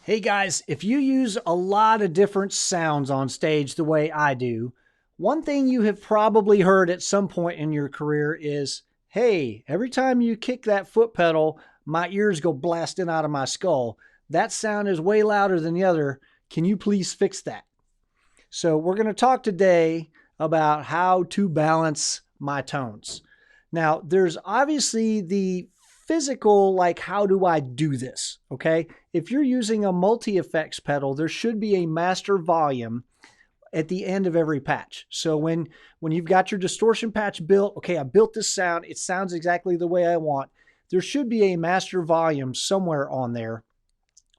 Hey guys, if you use a lot of different sounds on stage the way I do, one thing you have probably heard at some point in your career is, hey, every time you kick that foot pedal, my ears go blasting out of my skull. That sound is way louder than the other. Can you please fix that? So, we're going to talk today about how to balance my tones. Now, there's obviously the physical, like, how do I do this? Okay. If you're using a multi effects pedal, there should be a master volume at the end of every patch. So when you've got your distortion patch built, okay, I built this sound, it sounds exactly the way I want. There should be a master volume somewhere on there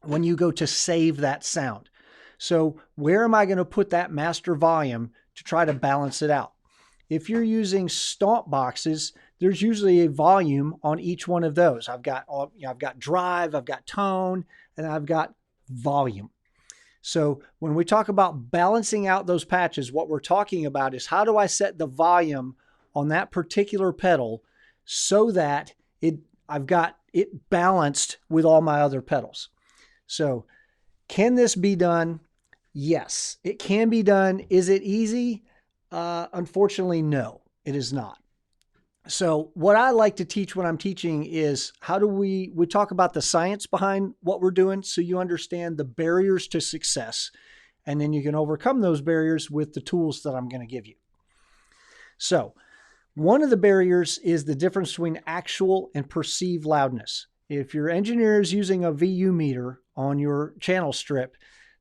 when you go to save that sound. So where am I going to put that master volume to try to balance it out? If you're using stomp boxes, there's usually a volume on each one of those. I've got drive, I've got tone, and I've got volume. So when we talk about balancing out those patches, what we're talking about is how do I set the volume on that particular pedal so that I've got it balanced with all my other pedals. So can this be done? Yes, it can be done. Is it easy? Unfortunately, no, it is not. So what I like to teach when I'm teaching is how do we talk about the science behind what we're doing so you understand the barriers to success, and then you can overcome those barriers with the tools that I'm going to give you. So one of the barriers is the difference between actual and perceived loudness. If your engineer is using a VU meter on your channel strip,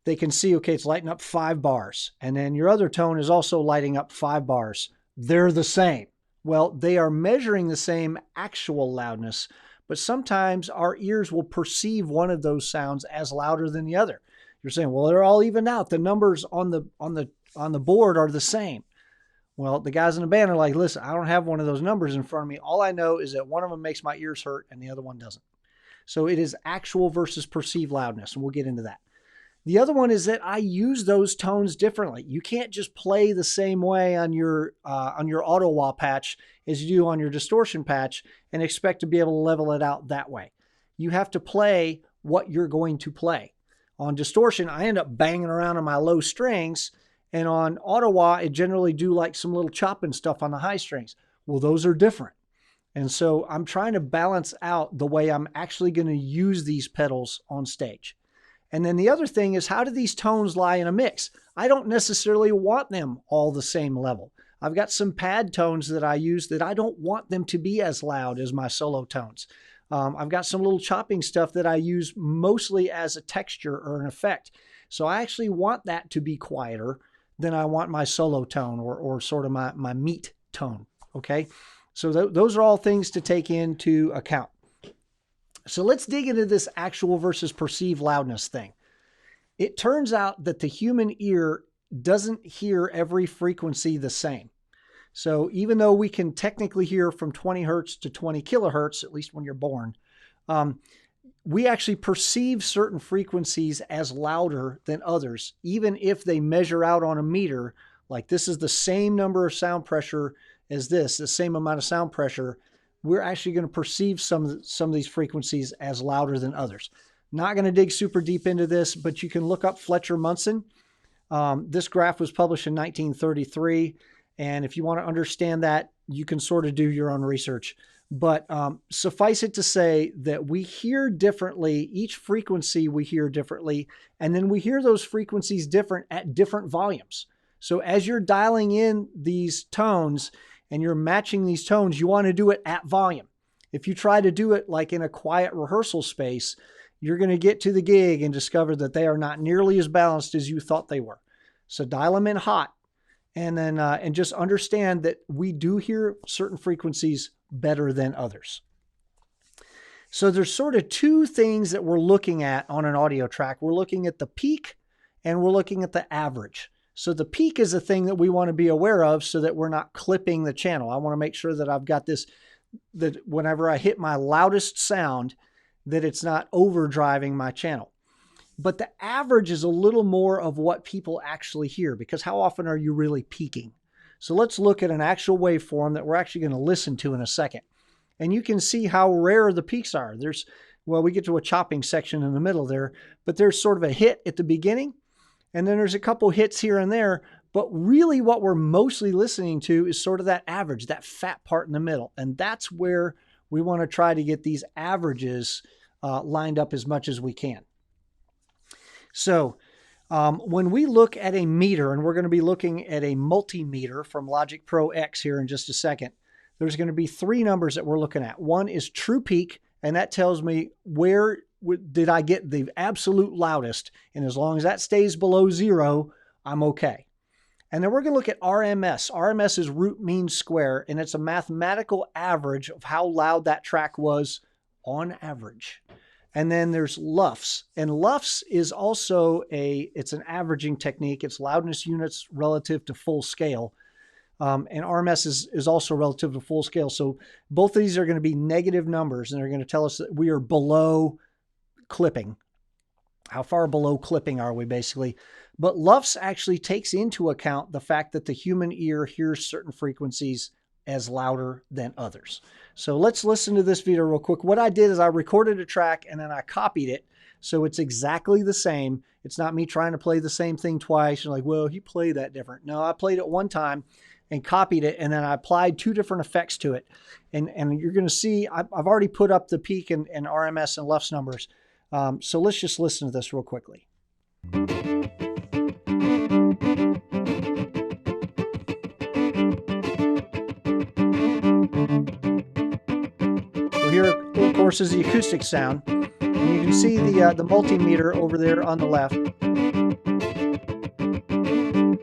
they can see, okay, it's lighting up 5 bars. And then your other tone is also lighting up 5 bars. They're the same. Well, they are measuring the same actual loudness, but sometimes our ears will perceive one of those sounds as louder than the other. You're saying, well, they're all evened out. The numbers on the board are the same. Well, the guys in the band are like, listen, I don't have one of those numbers in front of me. All I know is that one of them makes my ears hurt and the other one doesn't. So it is actual versus perceived loudness, and we'll get into that. The other one is that I use those tones differently. You can't just play the same way on your auto wah patch as you do on your distortion patch and expect to be able to level it out that way. You have to play what you're going to play. On distortion, I end up banging around on my low strings, and on auto wah, I generally do like some little chopping stuff on the high strings. Well, those are different. And so I'm trying to balance out the way I'm actually going to use these pedals on stage. And then the other thing is, how do these tones lie in a mix? I don't necessarily want them all the same level. I've got some pad tones that I use that I don't want them to be as loud as my solo tones. I've got some little chopping stuff that I use mostly as a texture or an effect. So I actually want that to be quieter than I want my solo tone or sort of my meat tone, okay? So those are all things to take into account. So let's dig into this actual versus perceived loudness thing. It turns out that the human ear doesn't hear every frequency the same. So even though we can technically hear from 20 hertz to 20 kilohertz, at least when you're born, we actually perceive certain frequencies as louder than others, even if they measure out on a meter, like this is the same number of sound pressure as this, the same amount of sound pressure. We're actually going to perceive some of these frequencies as louder than others. Not going to dig super deep into this, but you can look up Fletcher Munson. This graph was published in 1933, and if you want to understand that, you can sort of do your own research. But suffice it to say that we hear differently. Each frequency we hear differently, and then we hear those frequencies different at different volumes. So as you're dialing in these tones, and you're matching these tones, you want to do it at volume. If you try to do it like in a quiet rehearsal space, you're going to get to the gig and discover that they are not nearly as balanced as you thought they were. So dial them in hot, and then and just understand that we do hear certain frequencies better than others. So there's sort of two things that we're looking at on an audio track. We're looking at the peak and we're looking at the average. So the peak is a thing that we want to be aware of so that we're not clipping the channel. I want to make sure that I've got this, that whenever I hit my loudest sound, that it's not overdriving my channel. But the average is a little more of what people actually hear, because how often are you really peaking? So let's look at an actual waveform that we're actually going to listen to in a second. And you can see how rare the peaks are. well, we get to a chopping section in the middle there, but there's sort of a hit at the beginning, and then there's a couple hits here and there. But really what we're mostly listening to is sort of that average, that fat part in the middle. And that's where we want to try to get these averages lined up as much as we can. So when we look at a meter, and we're going to be looking at a multimeter from Logic Pro X here in just a second, there's going to be 3 numbers that we're looking at. One is true peak, and that tells me where did I get the absolute loudest. And as long as that stays below 0, I'm okay. And then we're going to look at RMS. RMS is root mean square, and it's a mathematical average of how loud that track was on average. And then there's LUFS. And LUFS is also it's an averaging technique. It's loudness units relative to full scale. And RMS is also relative to full scale. So both of these are going to be negative numbers, and they're going to tell us that we are below clipping. How far below clipping are we, basically? But LUFS actually takes into account the fact that the human ear hears certain frequencies as louder than others. So let's listen to this video real quick. What I did is I recorded a track and then I copied it. So it's exactly the same. It's not me trying to play the same thing twice. You're like, well, he played that different. No, I played it one time and copied it, and then I applied 2 different effects to it. And you're going to see, I've already put up the peak and RMS and LUFS numbers. So let's just listen to this real quickly. So here, of course, is the acoustic sound. And you can see the multimeter over there on the left.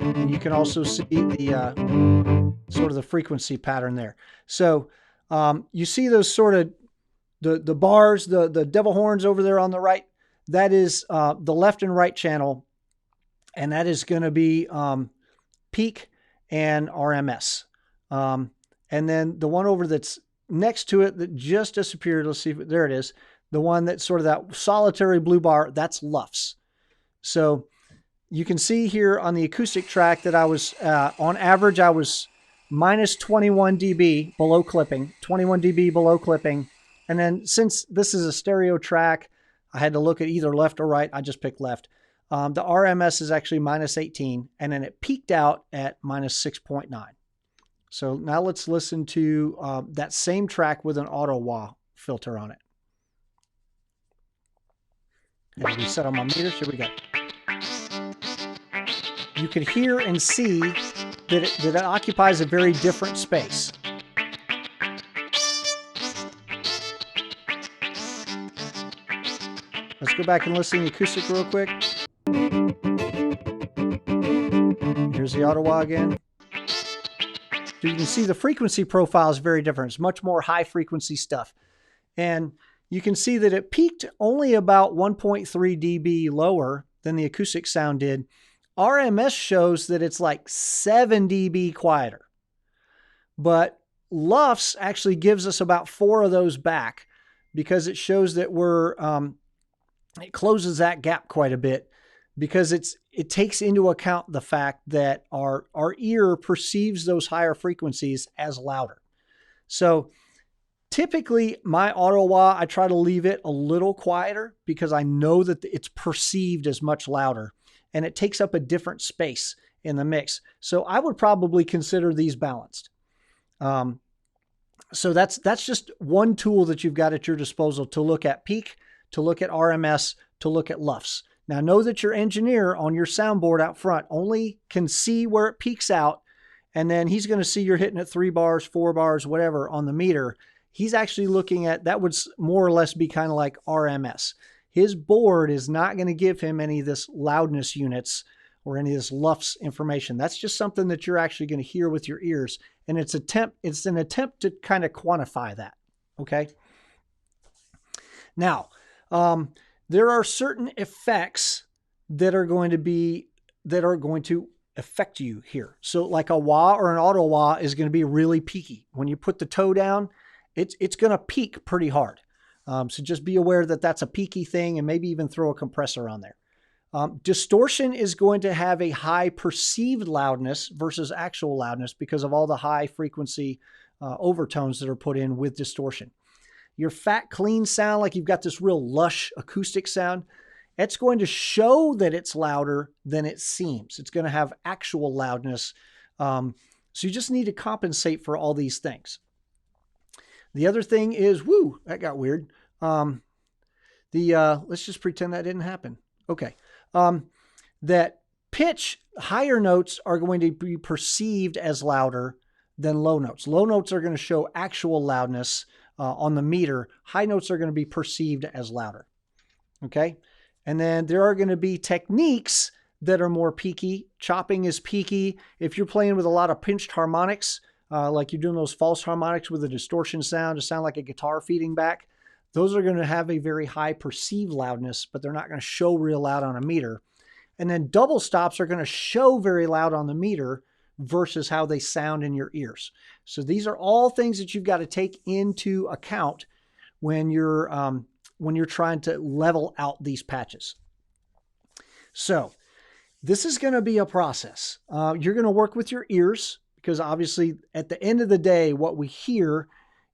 And you can also see the sort of the frequency pattern there. So you see those sort of the bars, the devil horns over there on the right. That is the left and right channel, and that is going to be peak and RMS. And then the one over that's next to it that just disappeared, let's see, there it is. The one that's sort of that solitary blue bar, that's LUFS. So you can see here on the acoustic track that I was, on average, I was minus 21 dB below clipping, 21 dB below clipping. And then since this is a stereo track, I had to look at either left or right. I just picked left. The RMS is actually minus 18, and then it peaked out at minus 6.9. So now let's listen to that same track with an auto wah filter on it. And reset on my meters. Here we go. You could hear and see that it occupies a very different space. Let's go back and listen to the acoustic real quick. Here's the Ottawa again. So you can see the frequency profile is very different. It's much more high frequency stuff. And you can see that it peaked only about 1.3 dB lower than the acoustic sound did. RMS shows that it's like 7 dB quieter. But LUFS actually gives us about 4 of those back because it shows that it closes that gap quite a bit, because it takes into account the fact that our ear perceives those higher frequencies as louder. So typically my auto wah, I try to leave it a little quieter because I know that it's perceived as much louder, and it takes up a different space in the mix. So I would probably consider these balanced. So that's just one tool that you've got at your disposal to look at peak, to look at RMS, to look at LUFS. Now know that your engineer on your soundboard out front only can see where it peaks out, and then he's going to see you're hitting at 3 bars, 4 bars, whatever on the meter. He's actually looking at, that would more or less be kind of like RMS. His board is not going to give him any of this loudness units or any of this LUFS information. That's just something that you're actually going to hear with your ears, and it's an attempt to kind of quantify that, okay? Now, there are certain effects that are going to affect you here. So like a wah or an auto wah is going to be really peaky. When you put the toe down, it's going to peak pretty hard. So just be aware that that's a peaky thing, and maybe even throw a compressor on there. Distortion is going to have a high perceived loudness versus actual loudness because of all the high frequency overtones that are put in with distortion. your fat, clean sound, like you've got this real lush acoustic sound, it's going to show that it's louder than it seems. It's going to have actual loudness. So you just need to compensate for all these things. The other thing is, woo, that got weird. Let's just pretend that didn't happen. Okay. That pitch, higher notes are going to be perceived as louder than low notes. Low notes are going to show actual loudness on the meter. High notes are going to be perceived as louder. Okay. And then there are going to be techniques that are more peaky. Chopping is peaky. If you're playing with a lot of pinched harmonics, like you're doing those false harmonics with a distortion sound to sound like a guitar feeding back, those are going to have a very high perceived loudness, but they're not going to show real loud on a meter. And then double stops are going to show very loud on the meter versus how they sound in your ears. So these are all things that you've got to take into account when you're trying to level out these patches. So this is going to be a process. You're going to work with your ears because obviously at the end of the day, what we hear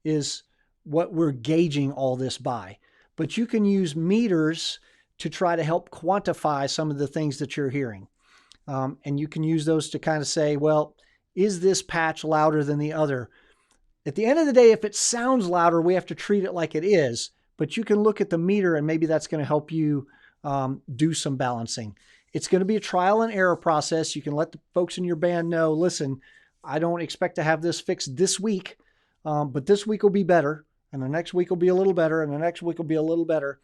is what we're gauging all this by. But you can use meters to try to help quantify some of the things that you're hearing. And you can use those to kind of say, well, is this patch louder than the other? At the end of the day, if it sounds louder, we have to treat it like it is. But you can look at the meter and maybe that's going to help you do some balancing. It's going to be a trial and error process. You can let the folks in your band know, listen, I don't expect to have this fixed this week, but this week will be better. And the next week will be a little better. And the next week will be a little better.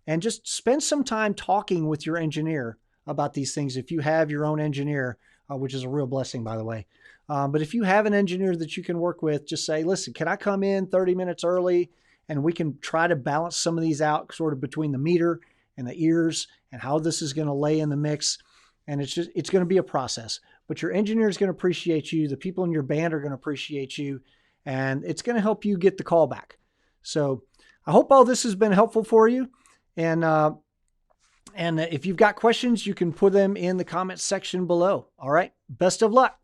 And just spend some time talking with your engineer about these things. If you have your own engineer, which is a real blessing, by the way. But if you have an engineer that you can work with, just say, listen, can I come in 30 minutes early and we can try to balance some of these out sort of between the meter and the ears and how this is going to lay in the mix. And it's going to be a process, but your engineer is going to appreciate you. The people in your band are going to appreciate you, and it's going to help you get the call back. So I hope all this has been helpful for you. And if you've got questions, you can put them in the comments section below. All right. Best of luck.